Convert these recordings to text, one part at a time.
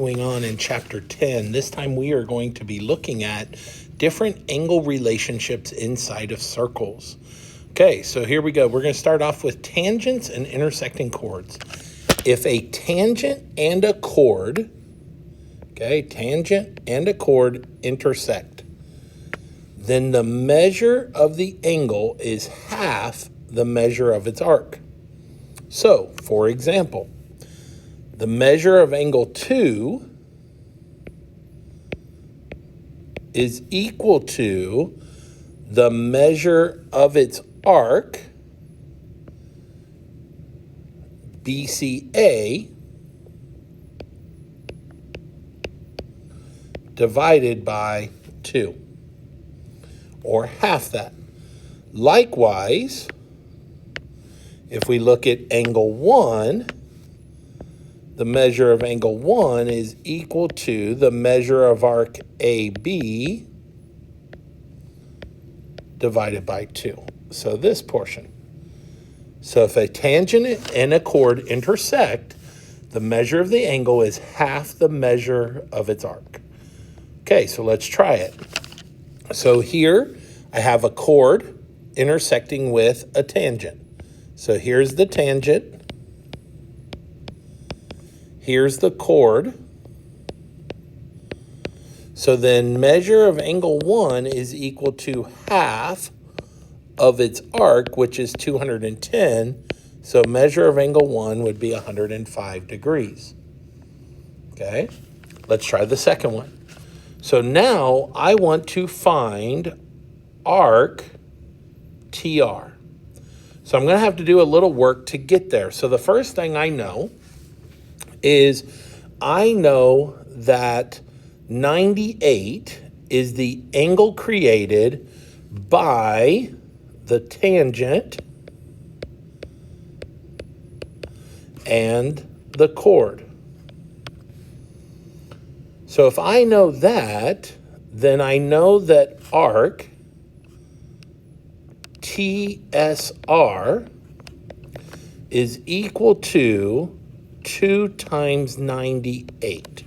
Going on in chapter 10, this time we are going to be looking at different angle relationships inside of circles. Okay, so here we go. We're going to start off with tangents and intersecting chords. If a tangent and a chord, tangent and a chord intersect, then the measure of the angle is half the measure of its arc. So, for example, the measure of angle 2 is equal to the measure of its arc, BCA, divided by 2, or half that. Likewise, if we look at angle 1, the measure of angle 1 is equal to the measure of arc AB divided by 2. So this portion. So if a tangent and a chord intersect, the measure of the angle is half the measure of its arc. Okay, so let's try it. So here I have a chord intersecting with a tangent. So here's the tangent. Here's the chord. So then measure of angle 1 is equal to half of its arc, which is 210. So measure of angle 1 would be 105 degrees. Okay, let's try the second one. So now I want to find arc TR. So I'm going to have to do a little work to get there. So the first thing I know is I know that 98 is the angle created by the tangent and the chord. So if I know that, then I know that arc TSR is equal to 2 times 98,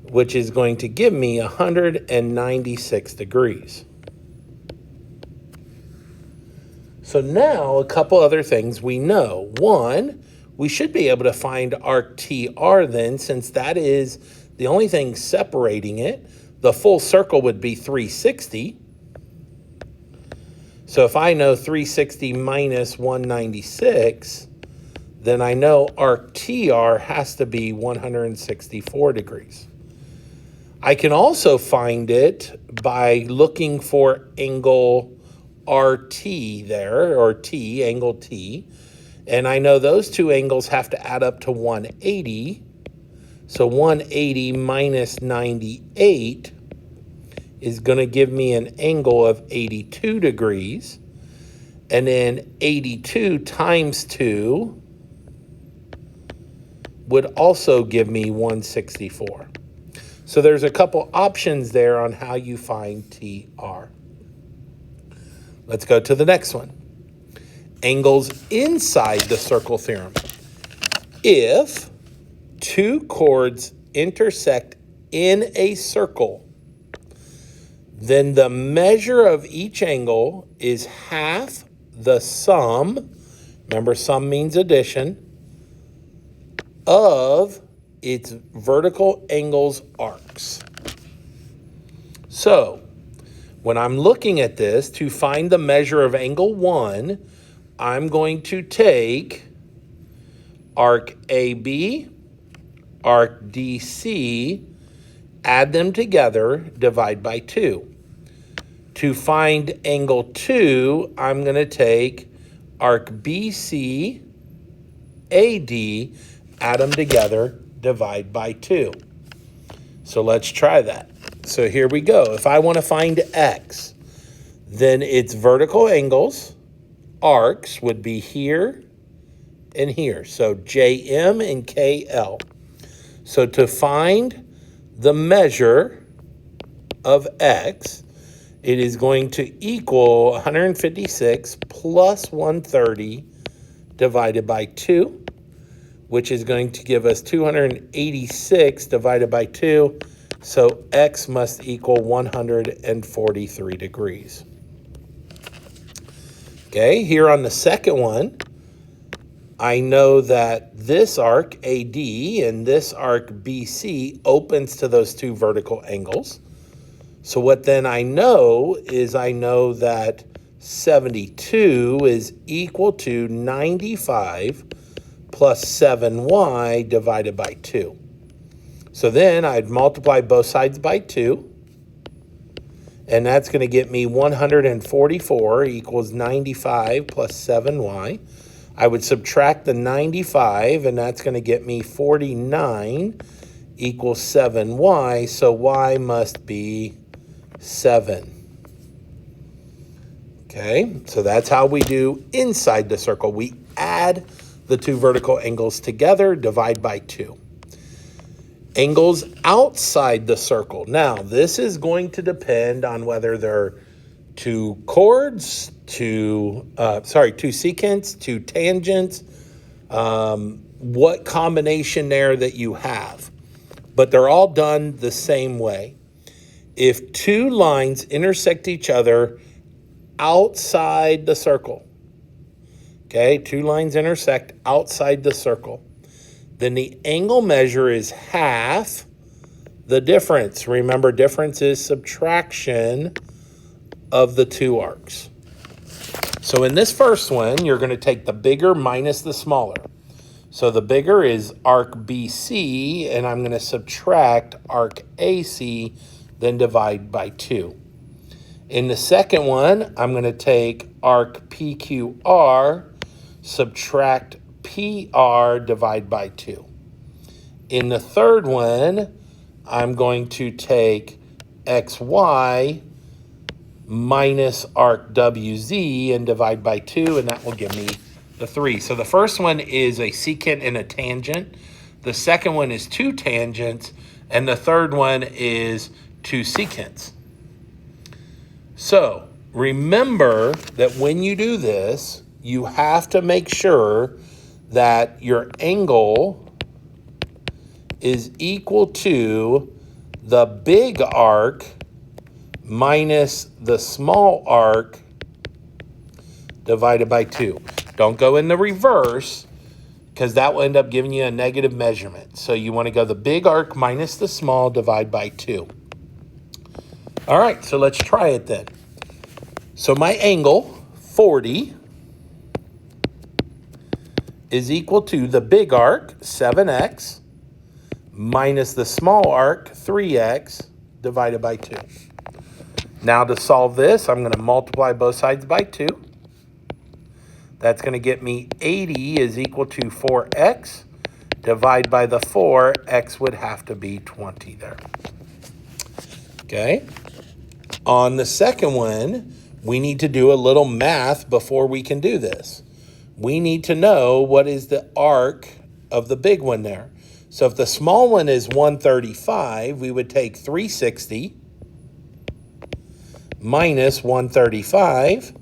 which is going to give me 196 degrees. So now a couple other things we know. One, we should be able to find arc TR then, since that is the only thing separating it. The full circle would be 360. So if I know 360 minus 196, then I know arc TR has to be 164 degrees. I can also find it by looking for angle RT there, or T, angle T. And I know those two angles have to add up to 180. So 180 minus 98 is going to give me an angle of 82 degrees. And then 82 times 2 would also give me 164. So there's a couple options there on how you find TR. Let's go to the next one. Angles inside the circle theorem. If two chords intersect in a circle, then the measure of each angle is half the sum, remember sum means addition, of its vertical angles arcs. So when I'm looking at this, to find the measure of angle 1, I'm going to take arc AB, arc DC, add them together, divide by 2. To find angle 2, I'm going to take arc BC, AD, add them together, divide by 2. So let's try that. So here we go. If I want to find X, then its vertical angles, arcs, would be here and here. So JM and KL. So to find the measure of X, it is going to equal 156 plus 130 divided by 2, which is going to give us 286 divided by 2. So x must equal 143 degrees. Okay, here on the second one, I know that this arc AD and this arc BC opens to those two vertical angles. So what then I know is I know that 72 is equal to 95 plus 7y divided by 2. So then I'd multiply both sides by 2. And that's going to get me 144 equals 95 plus 7y. I would subtract the 95, and that's going to get me 49 equals 7y. So y must be 7. Okay, so that's how we do inside the circle. We add the two vertical angles together, divide by 2. Angles outside the circle. Now, this is going to depend on whether they're two chords, two secants, two tangents, what combination there that you have. But they're all done the same way. If two lines intersect each other outside the circle, okay, two lines intersect outside the circle, then the angle measure is half the difference. Remember, difference is subtraction of the two arcs. So in this first one, you're going to take the bigger minus the smaller. So the bigger is arc BC, and I'm going to subtract arc AC, then divide by 2. In the second one, I'm going to take arc PQR, subtract PR, divide by 2. In the third one, I'm going to take XY minus arc WZ and divide by 2, and that will give me the 3. So the first one is a secant and a tangent. The second one is two tangents, and the third one is two secants. So remember that when you do this, you have to make sure that your angle is equal to the big arc minus the small arc divided by 2. Don't go in the reverse, because that will end up giving you a negative measurement. So you want to go the big arc minus the small, divide by 2. All right, so let's try it then. So my angle, 40, is equal to the big arc, 7x, minus the small arc, 3x, divided by 2. Now to solve this, I'm going to multiply both sides by 2. That's going to get me 80 is equal to 4x. Divide by the 4, x would have to be 20 there. Okay. On the second one, we need to do a little math before we can do this. We need to know what is the arc of the big one there. So if the small one is 135, we would take 360 minus 135,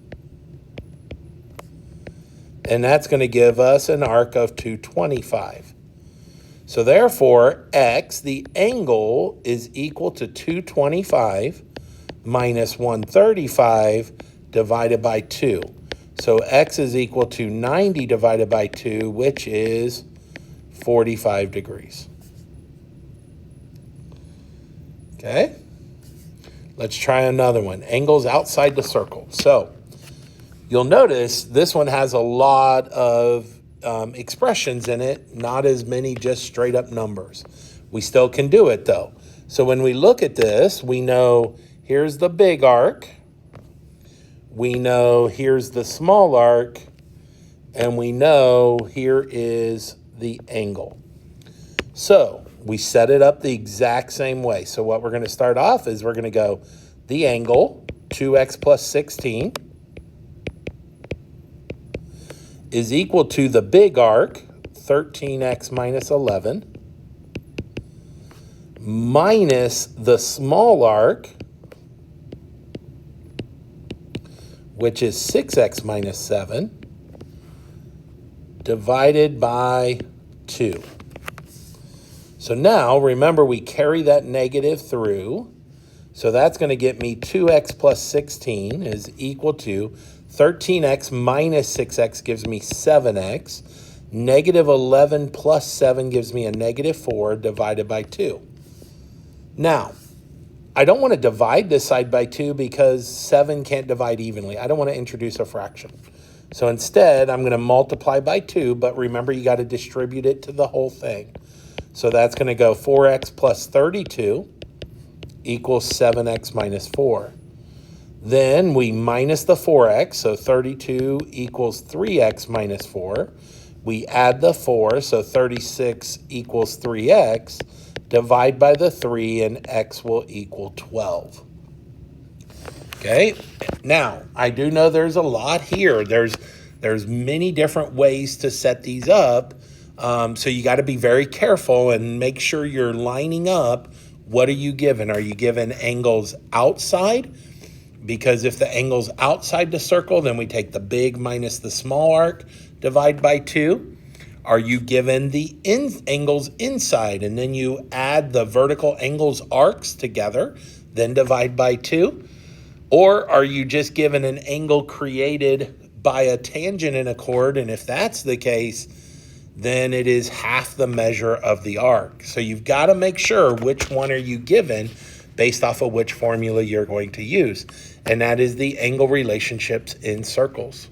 and that's going to give us an arc of 225. So therefore, x, the angle, is equal to 225 minus 135 divided by 2. So x is equal to 90 divided by 2, which is 45 degrees. Okay? Let's try another one. Angles outside the circle. So you'll notice this one has a lot of expressions in it, not as many just straight up numbers. We still can do it though. So when we look at this, we know here's the big arc, we know here's the small arc, and we know here is the angle. So we set it up the exact same way. So what we're going to start off is we're going to go the angle, 2x plus 16, is equal to the big arc, 13x minus 11, minus the small arc, which is 6x minus 7, divided by 2. So now, remember, we carry that negative through. So that's going to get me 2x plus 16 is equal to 13x minus 6x gives me 7x. Negative 11 plus 7 gives me a negative 4 divided by 2. Now, I don't want to divide this side by 2 because 7 can't divide evenly. I don't want to introduce a fraction. So instead, I'm going to multiply by 2, but remember, you got to distribute it to the whole thing. So that's going to go 4x plus 32 equals 7x minus 4. Then we minus the 4x, so 32 equals 3x minus 4. We add the 4, so 36 equals 3x. Divide by the 3, and x will equal 12. Okay, now, I do know there's a lot here. There's many different ways to set these up, so you got to be very careful and make sure you're lining up. What are you given? Are you given angles outside? Because if the angle's outside the circle, then we take the big minus the small arc, divide by 2. Are you given the angles inside? And then you add the vertical angles arcs together, then divide by 2. Or are you just given an angle created by a tangent in a chord? And if that's the case, then it is half the measure of the arc. So you've got to make sure which one are you given based off of which formula you're going to use. And that is the angle relationships in circles.